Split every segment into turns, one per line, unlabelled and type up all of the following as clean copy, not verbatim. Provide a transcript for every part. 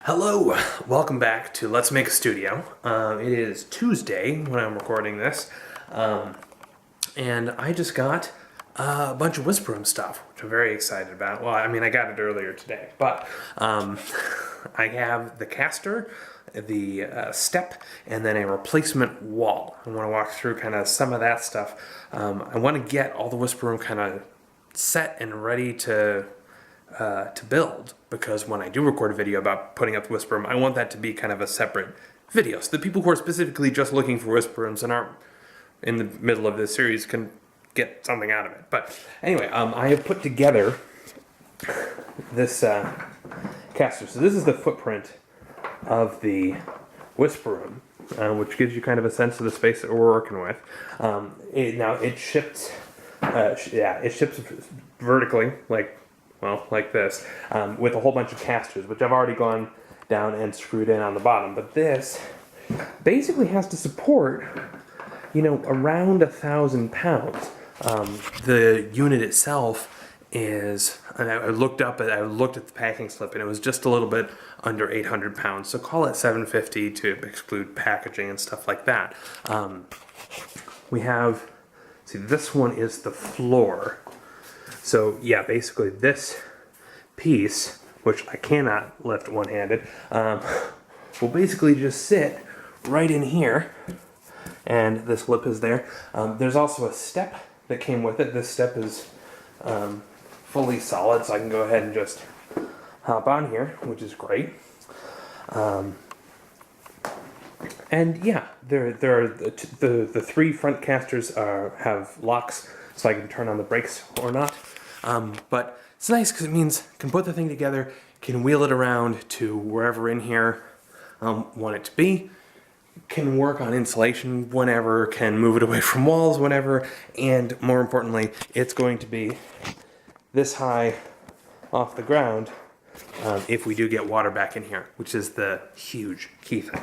Hello, welcome back to Let's Make a Studio. It is Tuesday when I'm recording this, and I just got a bunch of Whisperroom stuff, which I'm very excited about. Well, I mean, I got it earlier today, but I have the caster, the step, and then a replacement wall. I want to walk through kind of some of that stuff. I want to get all the Whisperroom kind of set and ready to build, because when I do record a video about putting up the Whisperroom, I want that to be kind of a separate video, so that people who are specifically just looking for Whisperrooms and aren't in the middle of this series can get something out of it. But anyway, I have put together this caster. So this is the footprint of the Whisperroom, which gives you kind of a sense of the space that we're working with. It ships vertically, like this, with a whole bunch of casters, which I've already gone down and screwed in on the bottom. But this basically has to support, around 1,000 pounds. The unit itself is, and I looked at the packing slip, and it was just a little bit under 800 pounds. So call it 750 to exclude packaging and stuff like that. We have, this one is the floor. So yeah, basically this piece, which I cannot lift one-handed, will basically just sit right in here, and this lip is there. There's also a step that came with it. This step is fully solid, so I can go ahead and just hop on here, which is great. And yeah, there are the three front casters have locks, so I can turn on the brakes or not. But it's nice because it means I can put the thing together, can wheel it around to wherever in here want it to be, can work on insulation whenever, can move it away from walls whenever, and more importantly, it's going to be this high off the ground if we do get water back in here, which is the huge key thing.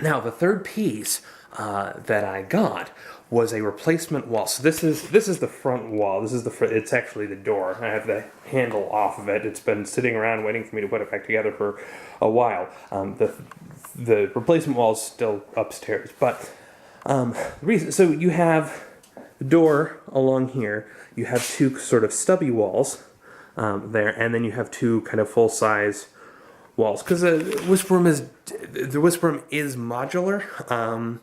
Now, the third piece that I got was a replacement wall. So this is the front wall. It's actually the door. I have the handle off of it. It's been sitting around waiting for me to put it back together for a while. The replacement wall is still upstairs, but so you have the door along here. You have two sort of stubby walls there, and then you have two kind of full size walls, because the Whisperroom is modular.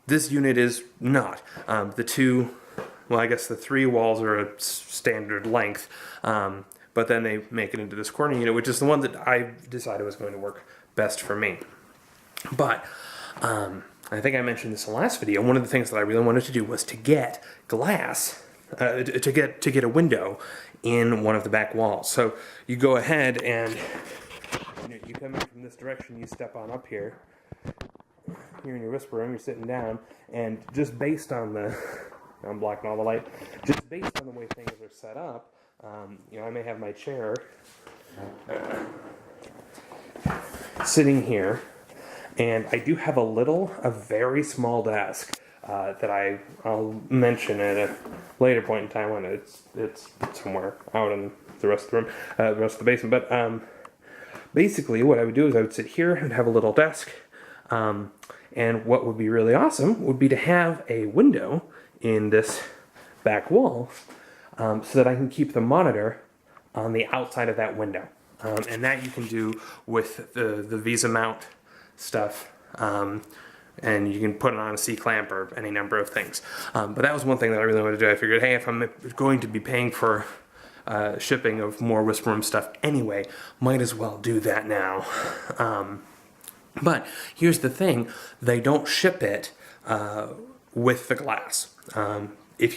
This unit is not. The three walls are a standard length, but then they make it into this corner unit, which is the one that I decided was going to work best for me. But I think I mentioned this in the last video. One of the things that I really wanted to do was to get glass, to get a window in one of the back walls. So you go ahead and you come in from this direction, you step on up here. You're in your Whisperroom, you're sitting down, and just based on I'm blocking all the light, just based on the way things are set up, I may have my chair sitting here, and I do have a very small desk that I'll mention at a later point in time when it's somewhere out in the rest of the room, the rest of the basement. But basically what I would do is I would sit here and have a little desk, and what would be really awesome would be to have a window in this back wall, so that I can keep the monitor on the outside of that window. And that you can do with the Visa mount stuff, and you can put it on a C-clamp or any number of things. But that was one thing that I really wanted to do. I figured, hey, if I'm going to be paying for shipping of more Whisperroom stuff anyway, might as well do that now. But here's the thing, they don't ship it with the glass. They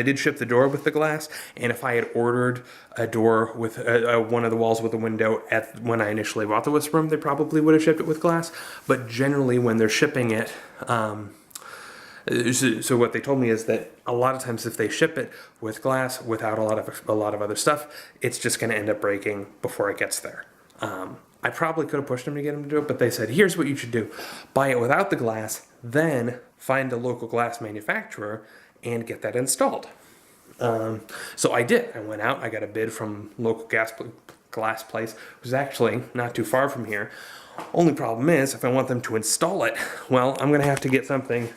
did ship the door with the glass, and if I had ordered a door with one of the walls with a window when I initially bought the Whisperroom, they probably would have shipped it with glass. But generally, when they're shipping it, so what they told me is that a lot of times if they ship it with glass without a lot of other stuff, it's just going to end up breaking before it gets there. I probably could have pushed them to get them to do it, but they said, here's what you should do. Buy it without the glass, then find a local glass manufacturer and get that installed. So I did. I went out, I got a bid from local glass place, which is actually not too far from here. Only problem is, if I want them to install it, well, I'm going to have to get something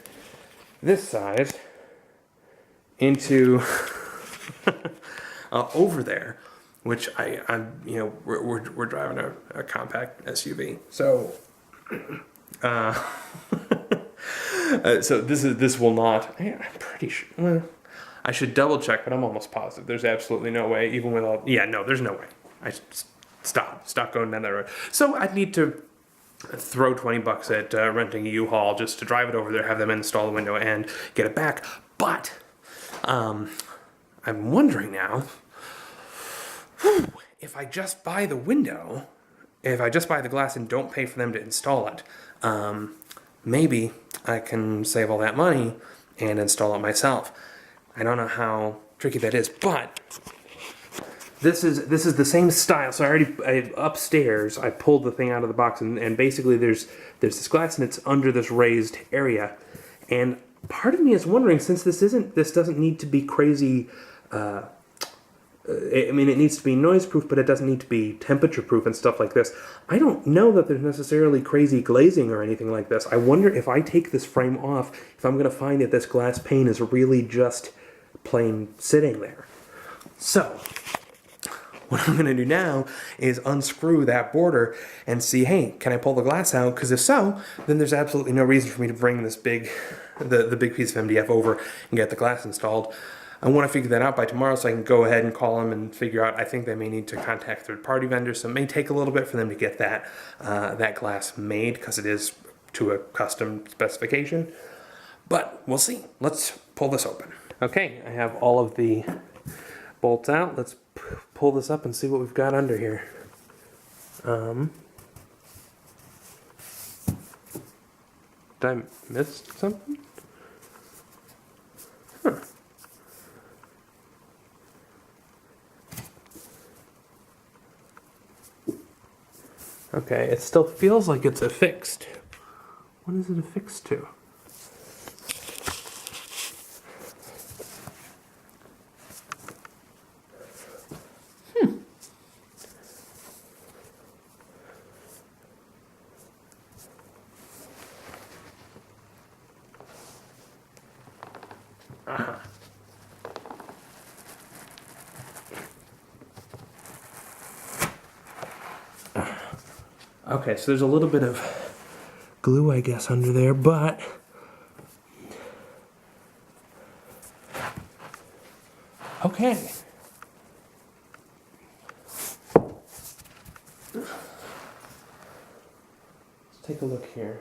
this size into over there, which I'm you know, we're driving a compact SUV, so so this will not. I'm pretty sure. Well, I should double check, but I'm almost positive. There's absolutely no way, even with all. Yeah, no, there's no way. I should stop going down that road. So I'd need to throw $20 at renting a U-Haul just to drive it over there, have them install the window, and get it back. But I'm wondering now, if I just buy the window, if I just buy the glass and don't pay for them to install it, maybe I can save all that money and install it myself. I don't know how tricky that is, but this is the same style. So upstairs I pulled the thing out of the box, and basically there's this glass and it's under this raised area, and part of me is wondering, since this doesn't need to be crazy. I mean, it needs to be noise proof, but it doesn't need to be temperature proof and stuff like this. I don't know that there's necessarily crazy glazing or anything like this. I wonder if I take this frame off, if I'm going to find that this glass pane is really just plain sitting there. So what I'm going to do now is unscrew that border and see, hey, can I pull the glass out? Because if so, then there's absolutely no reason for me to bring this the big piece of MDF over and get the glass installed. I want to figure that out by tomorrow so I can go ahead and call them and figure out. I think they may need to contact third-party vendors, so it may take a little bit for them to get that glass made, because it is to a custom specification. But we'll see. Let's pull this open. Okay, I have all of the bolts out. Let's pull this up and see what we've got under here. Did I miss something? Huh. Okay, it still feels like it's affixed. What is it affixed to? Okay, so there's a little bit of glue, I guess, under there, but okay. Let's take a look here.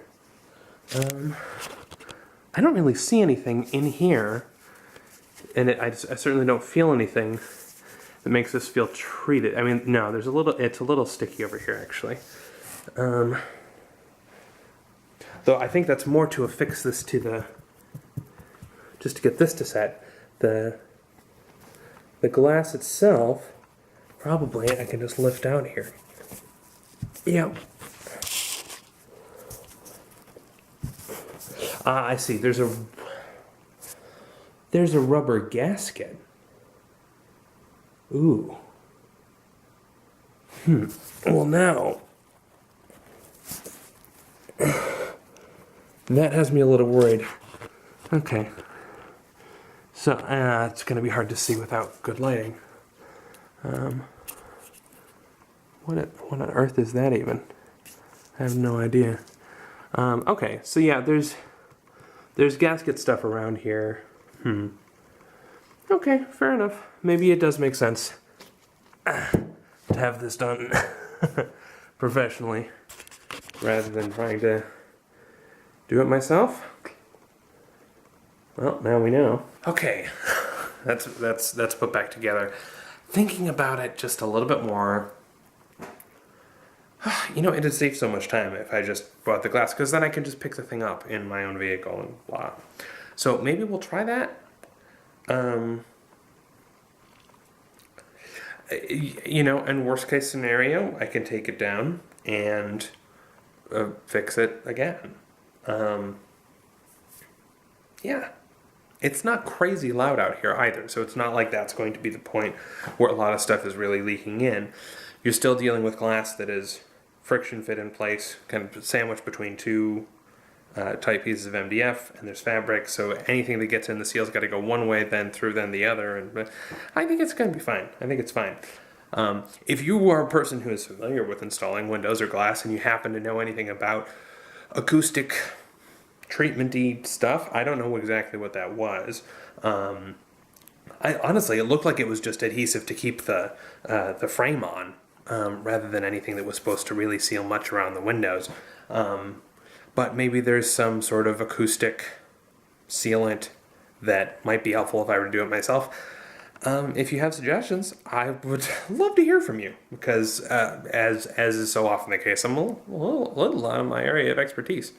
I don't really see anything in here, and I certainly don't feel anything that makes this feel treated. I mean, no, it's a little sticky over here, actually. Though I think that's more to affix this to just to get this to set. The glass itself, probably I can just lift out here. Yep. I see. There's a rubber gasket. Ooh. Well, now that has me a little worried. Okay. So, it's going to be hard to see without good lighting. What on earth is that even? I have no idea. Okay, so yeah, there's gasket stuff around here. Okay, fair enough. Maybe it does make sense to have this done professionally rather than trying to do it myself. Well, now we know. Okay, that's put back together. Thinking about it just a little bit more, you know, it'd save so much time if I just bought the glass, because then I can just pick the thing up in my own vehicle and blah. So maybe we'll try that. You know, in worst case scenario, I can take it down and fix it again. Yeah. It's not crazy loud out here either, so it's not like that's going to be the point where a lot of stuff is really leaking in. You're still dealing with glass that is friction fit in place, kind of sandwiched between two tight pieces of MDF, and there's fabric, so anything that gets in the seal's got to go one way, then through, then the other, and I think it's going to be fine. I think it's fine. If you are a person who is familiar with installing windows or glass and you happen to know anything about acoustic treatment-y stuff, I don't know exactly what that was. Honestly, it looked like it was just adhesive to keep the frame on, rather than anything that was supposed to really seal much around the windows. But maybe there's some sort of acoustic sealant that might be helpful if I were to do it myself. If you have suggestions, I would love to hear from you, because as is so often the case, I'm a little out of my area of expertise.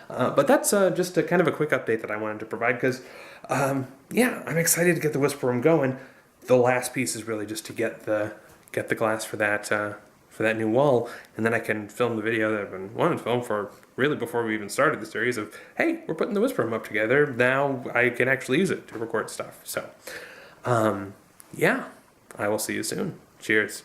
But that's just a kind of a quick update that I wanted to provide, because yeah, I'm excited to get the Whisperroom going. The last piece is really just to get the glass for that new wall, and then I can film the video that I've been wanting to film for really before we even started the series of, hey, we're putting the Whisperroom up together. Now I can actually use it to record stuff. So, yeah, I will see you soon. Cheers.